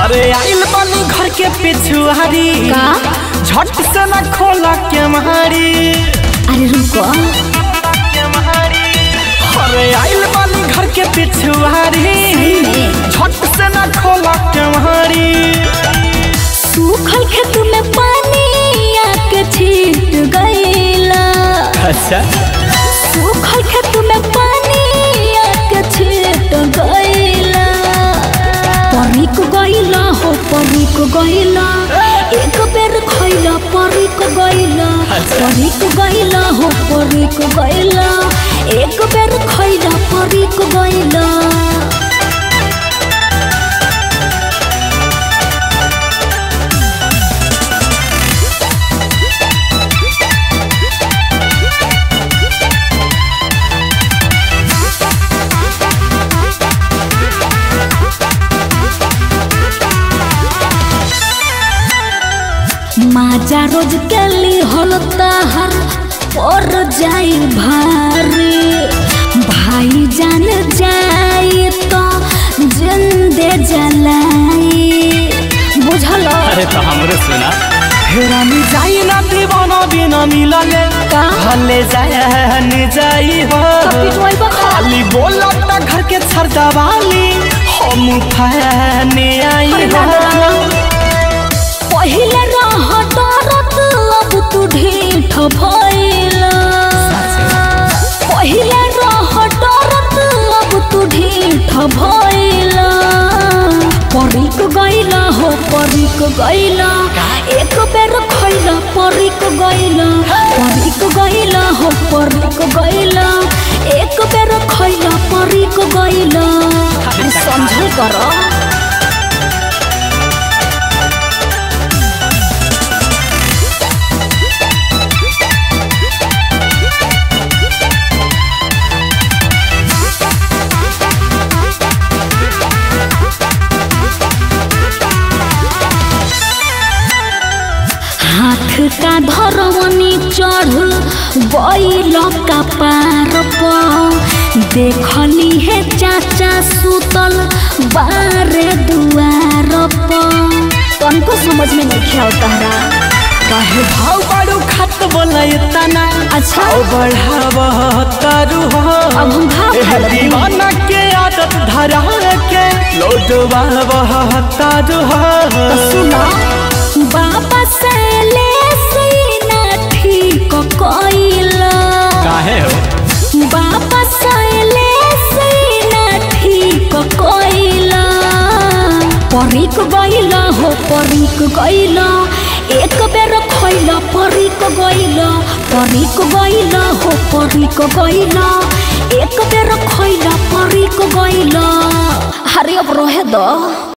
अरे आइल बानी घर के पिछुआरी का झट से न खोला के मारी। अरे रुको अरे आइल बानी घर के पिछुआरी झट से न खोला के मारी। सूखल खेत में पानी आके छीट गईला। अच्छा सूखल खेत में पानी आके छीट गईला। परिक गईला हो परिक गईला। एक बेर खइला परिक गईला। परिक गईला हो परिक गईला। एक बेर खइला परिक गईला। माजा रोज के ली होलता हर और जाई भारी। भाई जान जाई तो जिंदे जलाई। बुझलो अरे तो हमरे सुना हेरानी जाई ना दीवाना बिना मिलले का भले जाए न जाई हो। खाली बोला ता घर के छरदा वाली हम फने आई हो। पहिले रह डरत अब तू ढीठ भइला। पहिले रह डरत अब तू ढीठ भइला। परिक गईला हो परिक गईला। एक बेर खइला परिक गईला। परिक गईला हो परिक गईला। एक बेर खइला परिक गईला। समझल करो हाथ का धरवनी चढ़ गईल का पार पर। देखली है चाचा सुतल बारे दुआर पर। तनको समझ में नहीं ख्याल तहरा काहे भाव बाड़ू खत बोला तना। अच्छा बढ़ाव तारू हो। अब हम भाव दीवाना के आदत धरा के लौटवा तारू हो। सुना बाबा से ले सीना ठीक कइला। काहे हो बाबा से ले सीना ठीक कइला। परिक गईला हो परिक गईला। एक बेर खइला परिक गईला। परिक गईला हो परिक गईला। एक बेर खइला परिक गईला। अरे अब रहे दो।